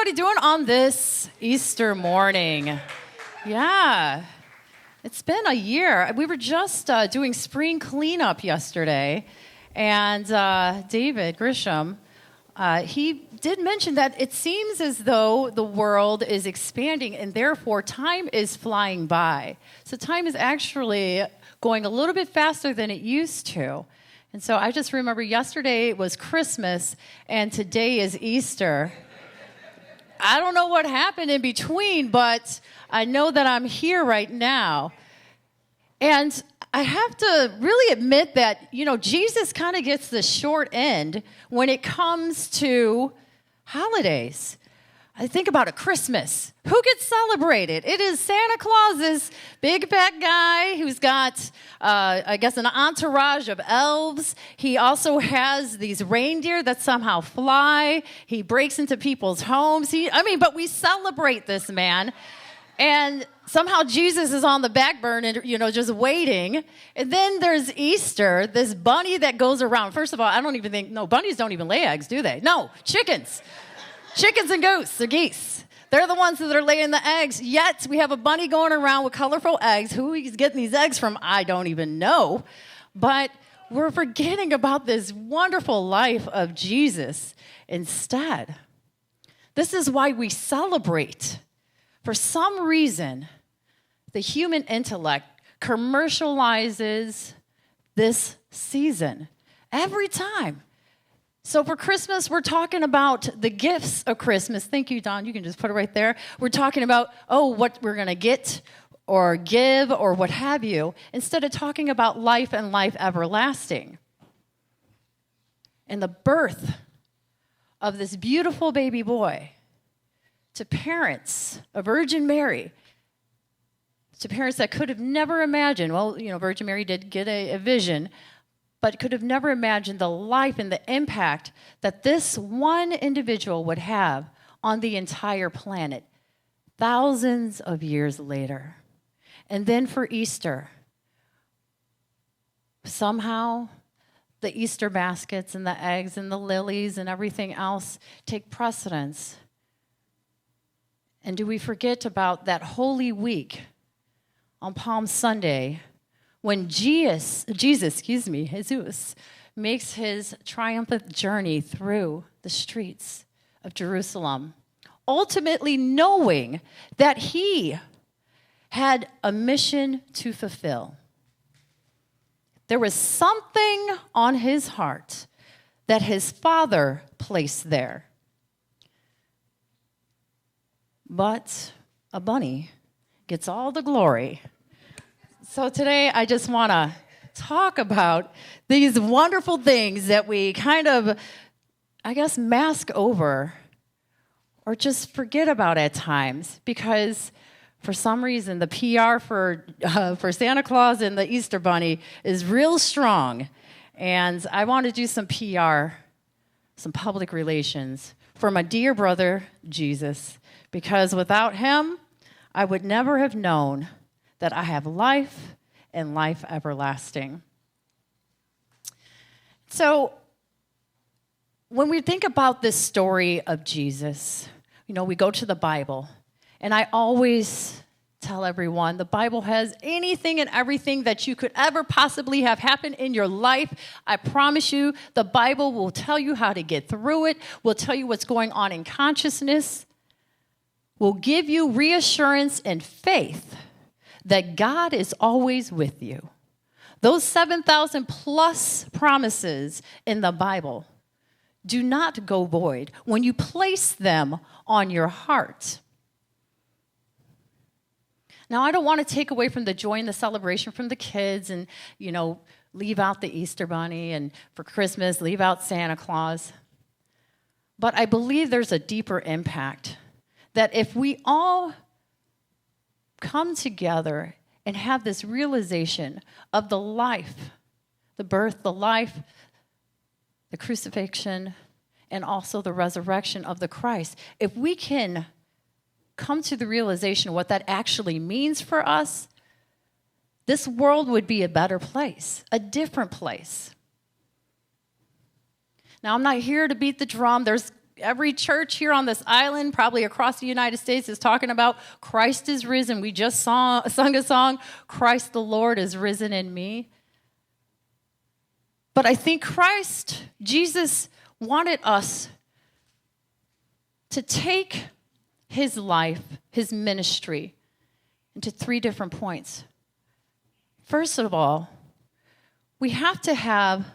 everybody doing on this Easter morning? Yeah, it's been a year. We were just doing spring cleanup yesterday, and David Grisham, he did mention that it seems as though the world is expanding, and therefore time is flying by. So time is actually going a little bit faster than it used to. And so I just remember yesterday was Christmas, and today is Easter. I don't know what happened in between, but I know that I'm here right now. And I have to really admit that, Jesus kind of gets the short end when it comes to holidays. I think about a Christmas. Who gets celebrated? It is Santa Claus's big fat guy who's got, an entourage of elves. He also has these reindeer that somehow fly. He breaks into people's homes. But we celebrate this man. And somehow Jesus is on the back burner, just waiting. And then there's Easter, this bunny that goes around. First of all, bunnies don't even lay eggs, do they? No, chickens. Chickens and goose or geese. They're the ones that are laying the eggs. Yet we have a bunny going around with colorful eggs. Who he's getting these eggs from, I don't even know. But we're forgetting about this wonderful life of Jesus instead. This is why we celebrate. For some reason, the human intellect commercializes this season every time. So for Christmas, we're talking about the gifts of Christmas. Thank you, Don. You can just put it right there. We're talking about, what we're going to get or give or what have you, instead of talking about life and life everlasting. And the birth of this beautiful baby boy to parents, a Virgin Mary, to parents that could have never imagined. Well, Virgin Mary did get a vision, but could have never imagined the life and the impact that this one individual would have on the entire planet thousands of years later. And then for Easter, somehow the Easter baskets and the eggs and the lilies and everything else take precedence. And do we forget about that Holy Week on Palm Sunday when Jesus makes his triumphant journey through the streets of Jerusalem, ultimately knowing that he had a mission to fulfill. There was something on his heart that his Father placed there. But a bunny gets all the glory. So today I just want to talk about these wonderful things that we kind of, mask over or just forget about at times because for some reason the PR for Santa Claus and the Easter Bunny is real strong. And I want to do some PR, some public relations for my dear brother, Jesus, because without him, I would never have known that I have life and life everlasting. So when we think about this story of Jesus, we go to the Bible, and I always tell everyone the Bible has anything and everything that you could ever possibly have happen in your life. I promise you, the Bible will tell you how to get through it, will tell you what's going on in consciousness, will give you reassurance and faith that God is always with you. Those 7,000 plus promises in the Bible do not go void when you place them on your heart. Now, I don't want to take away from the joy and the celebration from the kids and, leave out the Easter Bunny and for Christmas, leave out Santa Claus. But I believe there's a deeper impact that if we all come together and have this realization of the life, the birth, the life, the crucifixion, and also the resurrection of the Christ, if we can come to the realization of what that actually means for us, this world would be a better place, a different place. Now, I'm not here to beat the drum. There's every church here on this island, probably across the United States, is talking about Christ is risen. We just sung a song, Christ the Lord is risen in me. But I think Jesus wanted us to take his life, his ministry, into 3 different points. First of all, we have to have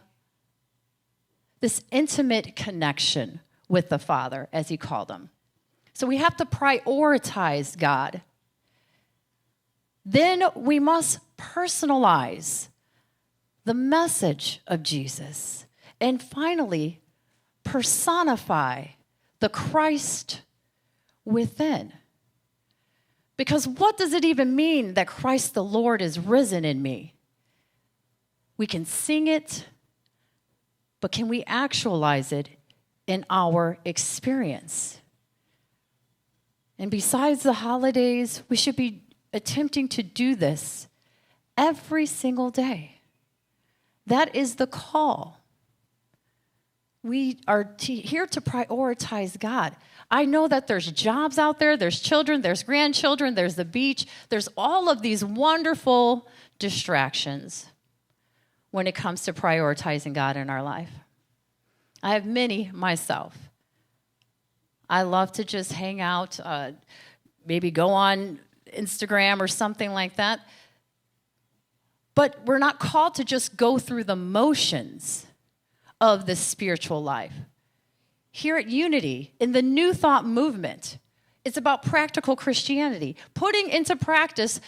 this intimate connection with the Father, as he called him. So we have to prioritize God. Then we must personalize the message of Jesus. And finally, personify the Christ within. Because what does it even mean that Christ the Lord is risen in me? We can sing it, but can we actualize it in our experience? And besides the holidays, we should be attempting to do this every single day. That is the call. We are here to prioritize God. I know that there's jobs out there, there's children, there's grandchildren, there's the beach, there's all of these wonderful distractions when it comes to prioritizing God in our life. I have many myself. I love to just hang out, maybe go on Instagram or something like that. But we're not called to just go through the motions of the spiritual life. Here at Unity, in the New Thought movement, it's about practical Christianity, putting into practice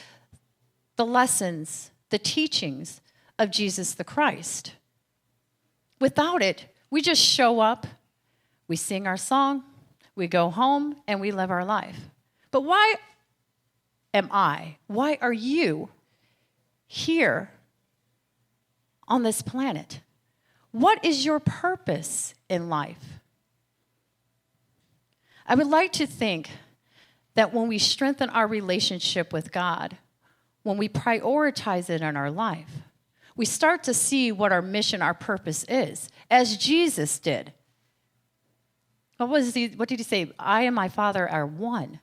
the lessons, the teachings of Jesus the Christ. Without it, we just show up, we sing our song, we go home, and we live our life. But why are you here on this planet? What is your purpose in life? I would like to think that when we strengthen our relationship with God, when we prioritize it in our life, we start to see what our mission, our purpose is, as Jesus did. What did he say? I and my Father are one.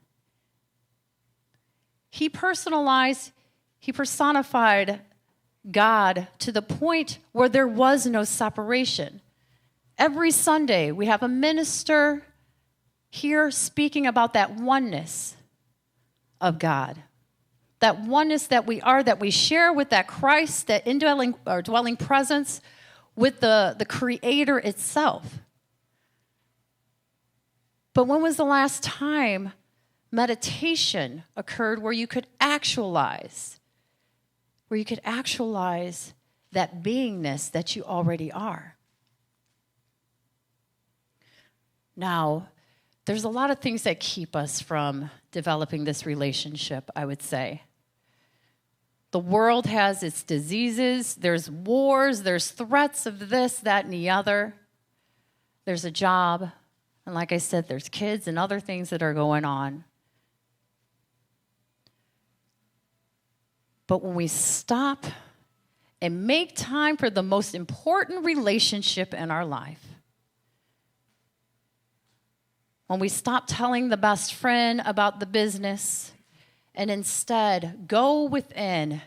He personified God to the point where there was no separation. Every Sunday, we have a minister here speaking about that oneness of God. That oneness that we are, that we share with that Christ, that indwelling or dwelling presence with the Creator itself. But when was the last time meditation occurred where you could actualize that beingness that you already are? Now, there's a lot of things that keep us from developing this relationship, I would say. The world has its diseases, there's wars, there's threats of this, that, and the other. There's a job, and like I said, there's kids and other things that are going on. But when we stop and make time for the most important relationship in our life, when we stop telling the best friend about the business and instead go within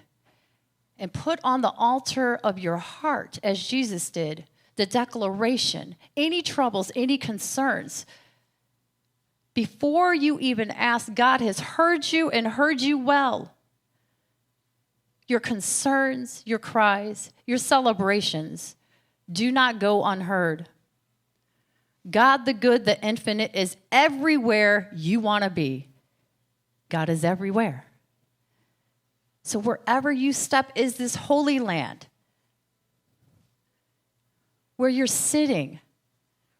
and put on the altar of your heart, as Jesus did, the declaration, any troubles, any concerns, before you even ask, God has heard you and heard you well. Your concerns, your cries, your celebrations do not go unheard. God the good, the infinite, is everywhere you want to be. God is everywhere. So wherever you step is this holy land where you're sitting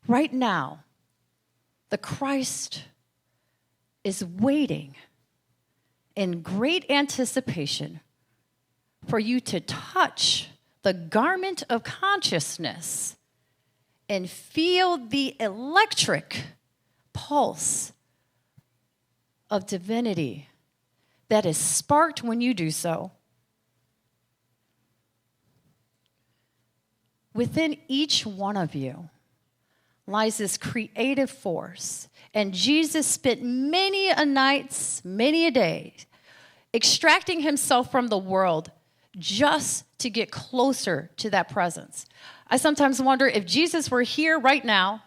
right now. The Christ is waiting in great anticipation for you to touch the garment of consciousness and feel the electric pulse of divinity that is sparked when you do so. Within each one of you lies this creative force. And Jesus spent many a nights, many a day, extracting himself from the world just to get closer to that presence. I sometimes wonder if Jesus were here right now,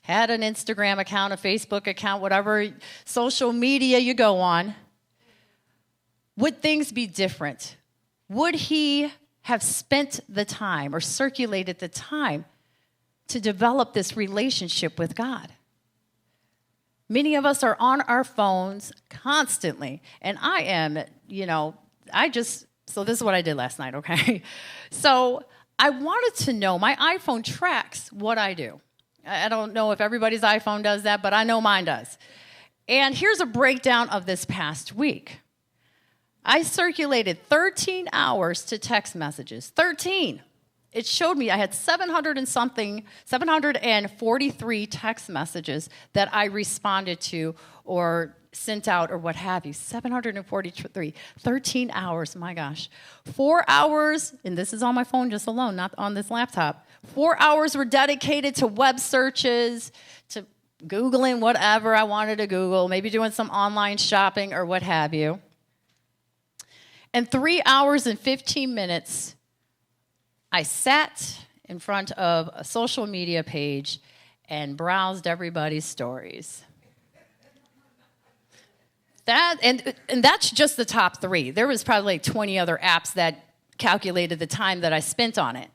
had an Instagram account, a Facebook account, whatever social media you go on, would things be different? Would he have spent the time or circulated the time to develop this relationship with God? Many of us are on our phones constantly, and I am, so this is what I did last night, okay? So I wanted to know, my iPhone tracks what I do. I don't know if everybody's iPhone does that, but I know mine does. And here's a breakdown of this past week. I circulated 13 hours to text messages, 13. It showed me I had 743 text messages that I responded to or sent out or what have you. 743, 13 hours, my gosh. 4 hours, and this is on my phone just alone, not on this laptop. 4 hours were dedicated to web searches, to Googling whatever I wanted to Google, maybe doing some online shopping or what have you. And 3 hours and 15 minutes I sat in front of a social media page and browsed everybody's stories. And that's just the top 3. There was probably like 20 other apps that calculated the time that I spent on it.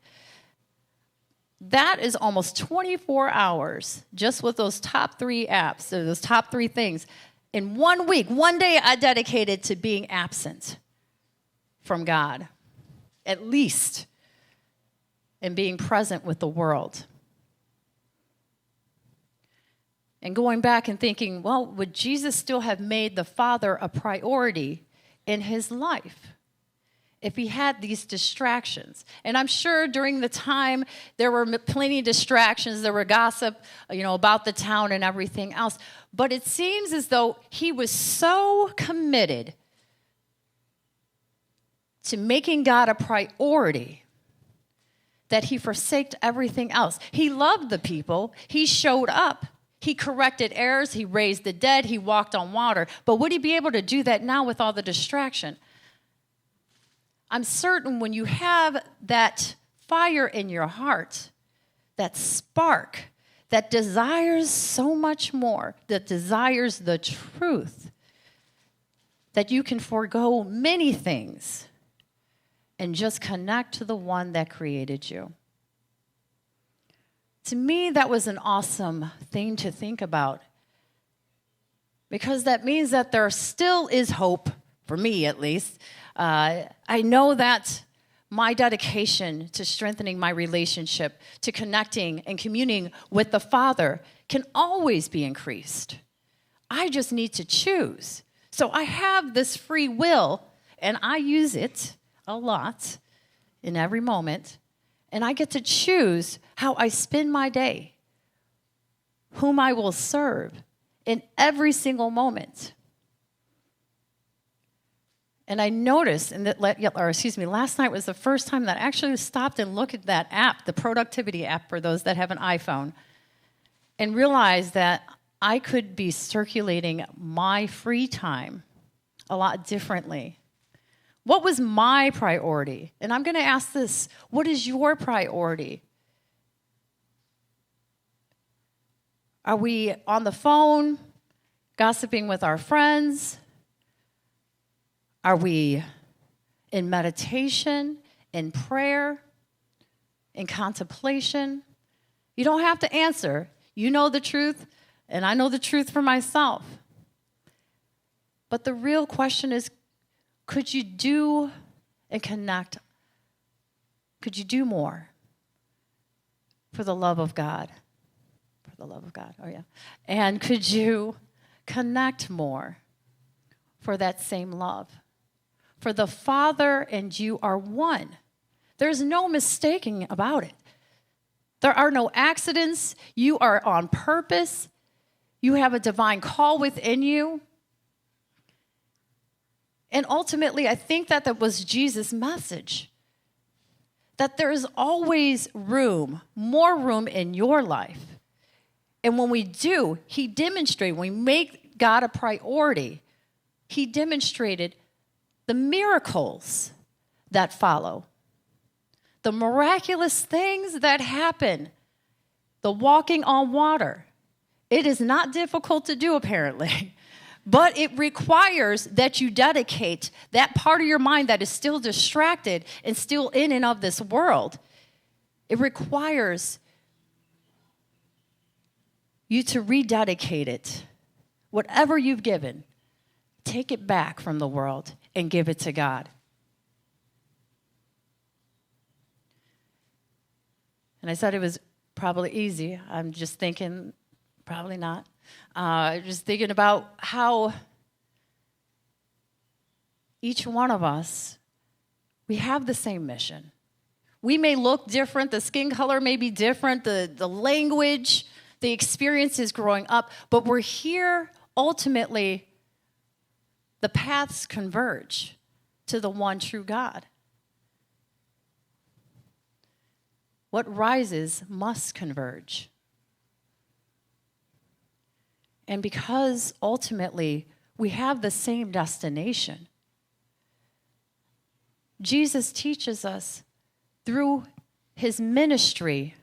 That is almost 24 hours just with those top 3 apps, or those top 3 things. In 1 week, one day I dedicated to being absent from God, at least, and being present with the world. And going back and thinking, well, would Jesus still have made the Father a priority in his life if he had these distractions? And I'm sure during the time there were plenty of distractions. There were gossip, about the town and everything else. But it seems as though he was so committed to making God a priority that he forsaked everything else. He loved the people. He showed up. He corrected errors. He raised the dead. He walked on water. But would he be able to do that now with all the distraction? I'm certain when you have that fire in your heart, that spark, that desires so much more, that desires the truth, that you can forego many things and just connect to the one that created you. To me, that was an awesome thing to think about, because that means that there still is hope, for me at least. I know that my dedication to strengthening my relationship, to connecting and communing with the Father can always be increased. I just need to choose. So I have this free will, and I use it a lot in every moment, and I get to choose how I spend my day, whom I will serve in every single moment. And I noticed, last night was the first time that I actually stopped and looked at that app, the productivity app for those that have an iPhone, and realized that I could be circulating my free time a lot differently. What was my priority? And I'm going to ask this, what is your priority? Are we on the phone, gossiping with our friends? Are we in meditation, in prayer, in contemplation? You don't have to answer. You know the truth, and I know the truth for myself. But the real question is, could you do and connect? Could you do more for the love of God? For the love of God, oh yeah. And could you connect more for that same love? For the Father and you are one. There's no mistaking about it. There are no accidents. You are on purpose. You have a divine call within you. And ultimately, I think that was Jesus' message. That there is always room, more room in your life And when we do, he demonstrated, when we make God a priority, he demonstrated the miracles that follow, the miraculous things that happen, the walking on water. It is not difficult to do, apparently, but it requires that you dedicate that part of your mind that is still distracted and still in and of this world. It requires you to rededicate it. Whatever you've given, take it back from the world and give it to God. And I said it was probably easy. I'm just thinking, probably not. Just thinking about how each one of us, we have the same mission. We may look different. The skin color may be different. The language, the experiences growing up. But we're here, ultimately, the paths converge to the one true God. What rises must converge. And because ultimately we have the same destination, Jesus teaches us through his ministry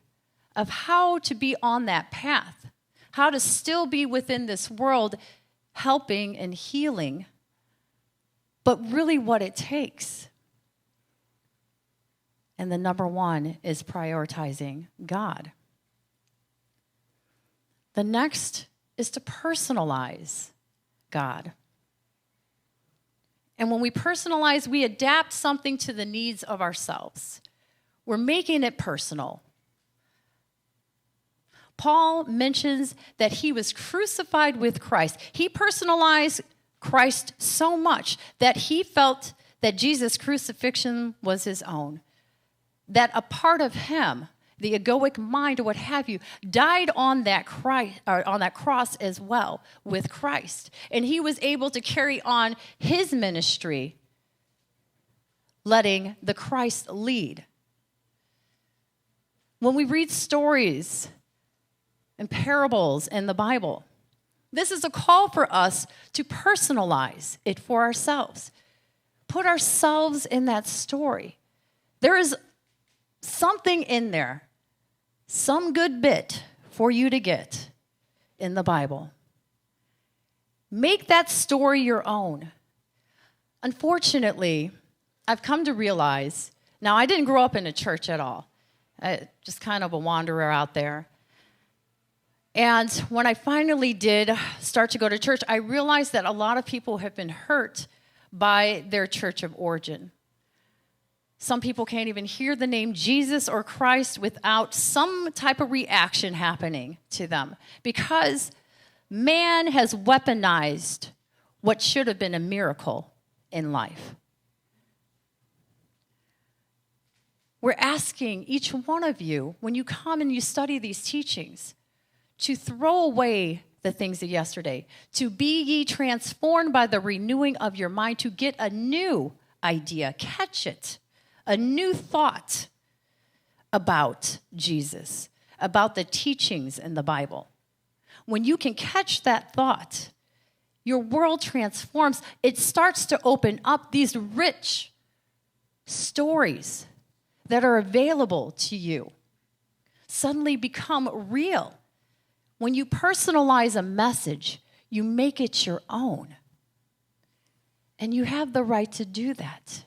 of how to be on that path, how to still be within this world helping and healing, but really what it takes. And the number one is prioritizing God. The next is to personalize God. And when we personalize, we adapt something to the needs of ourselves. We're making it personal. Paul mentions that he was crucified with Christ. He personalized Christ so much that he felt that Jesus' crucifixion was his own. That a part of him, the egoic mind or what have you, died on that cross as well with Christ. And he was able to carry on his ministry, letting the Christ lead. When we read stories and parables in the Bible, this is a call for us to personalize it for ourselves. Put ourselves in that story. There is something in there, some good bit for you to get in the Bible. Make that story your own. Unfortunately, I've come to realize, now I didn't grow up in a church at all. Just kind of a wanderer out there. And when I finally did start to go to church, I realized that a lot of people have been hurt by their church of origin. Some people can't even hear the name Jesus or Christ without some type of reaction happening to them because man has weaponized what should have been a miracle in life. We're asking each one of you, when you come and you study these teachings, to throw away the things of yesterday, to be ye transformed by the renewing of your mind, to get a new idea, catch it. A new thought about Jesus, about the teachings in the Bible. When you can catch that thought, your world transforms. It starts to open up these rich stories that are available to you. Suddenly become real. When you personalize a message, you make it your own. And you have the right to do that.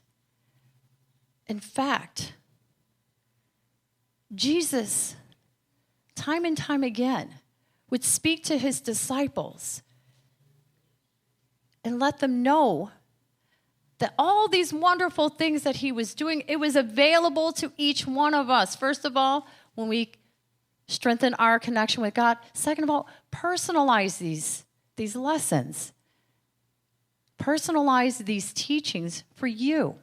In fact, Jesus, time and time again, would speak to his disciples and let them know that all these wonderful things that he was doing, it was available to each one of us. First of all, when we strengthen our connection with God. Second of all, personalize these lessons. Personalize these teachings for you.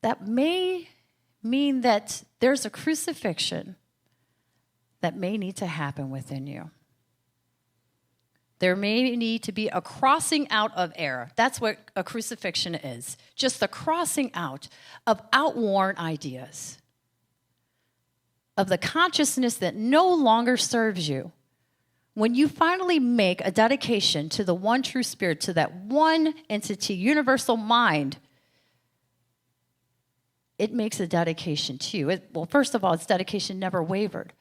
That may mean that there's a crucifixion that may need to happen within you. There may need to be a crossing out of error. That's what a crucifixion is. Just the crossing out of outworn ideas. of the consciousness that no longer serves you, when you finally make a dedication to the one true spirit, to that one entity, universal mind, it makes a dedication to you. Well, first of all, its dedication never wavered.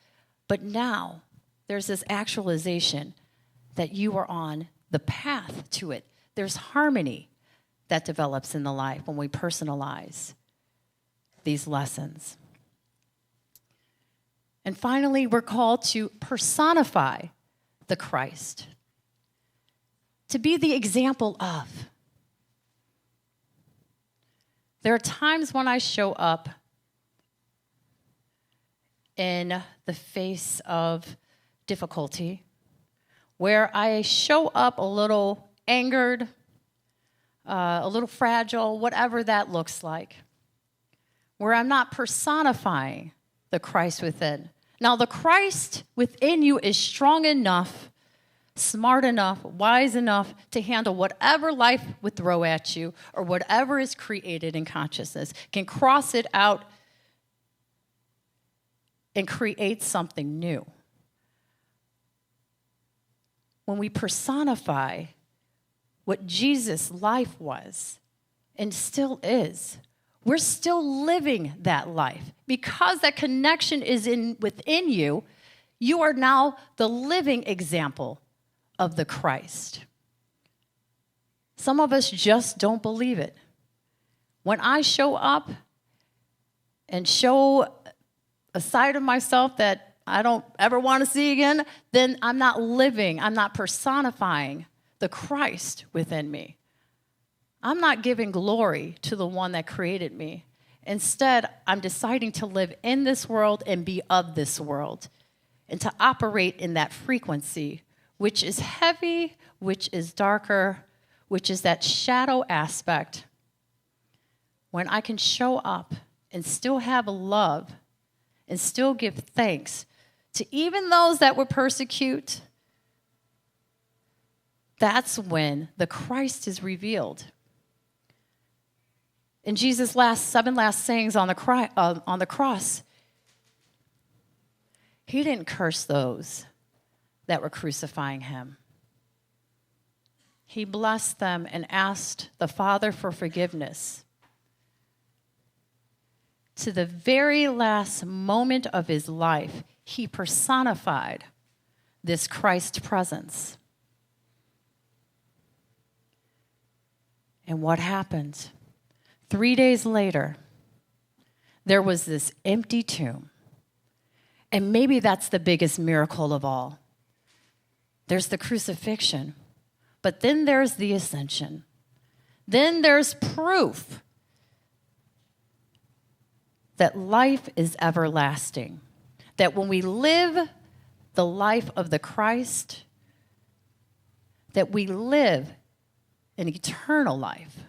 But now there's this actualization that you are on the path to it. There's harmony that develops in the life when we personalize these lessons. And finally, we're called to personify the Christ, to be the example of. There are times when I show up in the face of difficulty, where I show up a little angered, a little fragile, whatever that looks like, where I'm not personifying the Christ within. Now, the Christ within you is strong enough, smart enough, wise enough to handle whatever life would throw at you or whatever is created in consciousness, can cross it out and create something new. When we personify what Jesus' life was and still is, we're still living that life. Because that connection is within you, you are now the living example of the Christ. Some of us just don't believe it. When I show up and show a side of myself that I don't ever want to see again, then I'm not living, I'm not personifying the Christ within me. I'm not giving glory to the one that created me. Instead, I'm deciding to live in this world and be of this world, and to operate in that frequency, which is heavy, which is darker, which is that shadow aspect. When I can show up and still have love and still give thanks to even those that would persecute, that's when the Christ is revealed. In Jesus' seven last sayings on the cross, he didn't curse those that were crucifying him. He blessed them and asked the Father for forgiveness. To the very last moment of his life, he personified this Christ presence. And what happened? 3 days later, there was this empty tomb. And maybe that's the biggest miracle of all. There's the crucifixion, but then there's the ascension. Then there's proof that life is everlasting. That when we live the life of the Christ, that we live an eternal life.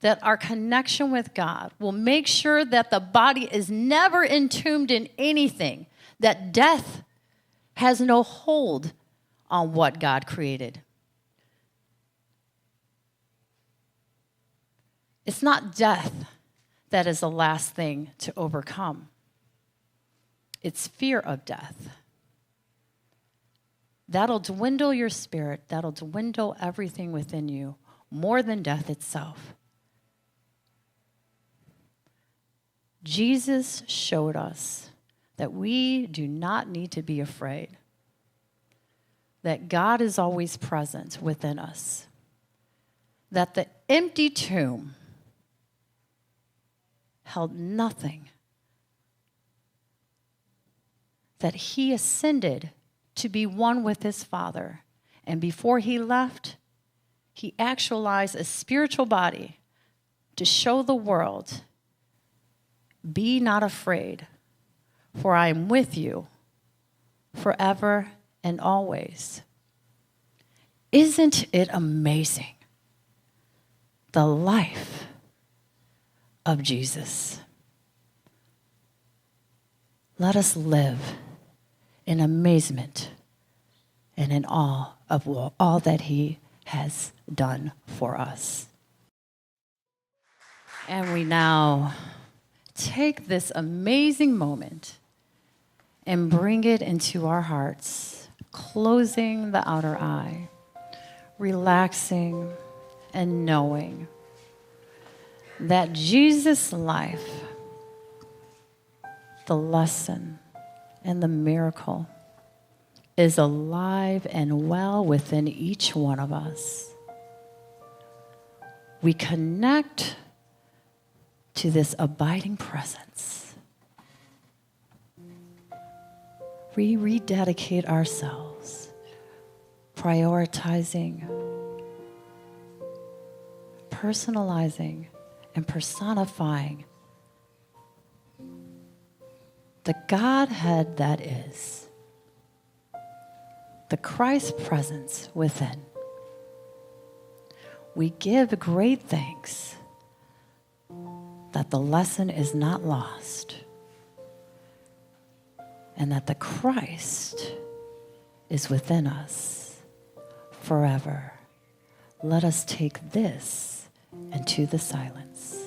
That our connection with God will make sure that the body is never entombed in anything, that death has no hold on what God created. It's not death that is the last thing to overcome. It's fear of death. That'll dwindle your spirit. That'll dwindle everything within you more than death itself. Jesus showed us that we do not need to be afraid, that God is always present within us, that the empty tomb held nothing, that he ascended to be one with his Father, and before he left, he actualized a spiritual body to show the world, be not afraid, for I am with you forever and always. Isn't it amazing? The life of Jesus. Let us live in amazement and in awe of all that he has done for us. And we now take this amazing moment and bring it into our hearts, closing the outer eye, relaxing and knowing that Jesus' life, the lesson and the miracle, is alive and well within each one of us. We connect to this abiding presence. We rededicate ourselves, prioritizing, personalizing, and personifying the Godhead that is, the Christ presence within. We give great thanks that the lesson is not lost and that the Christ is within us forever. Let us take this into the silence.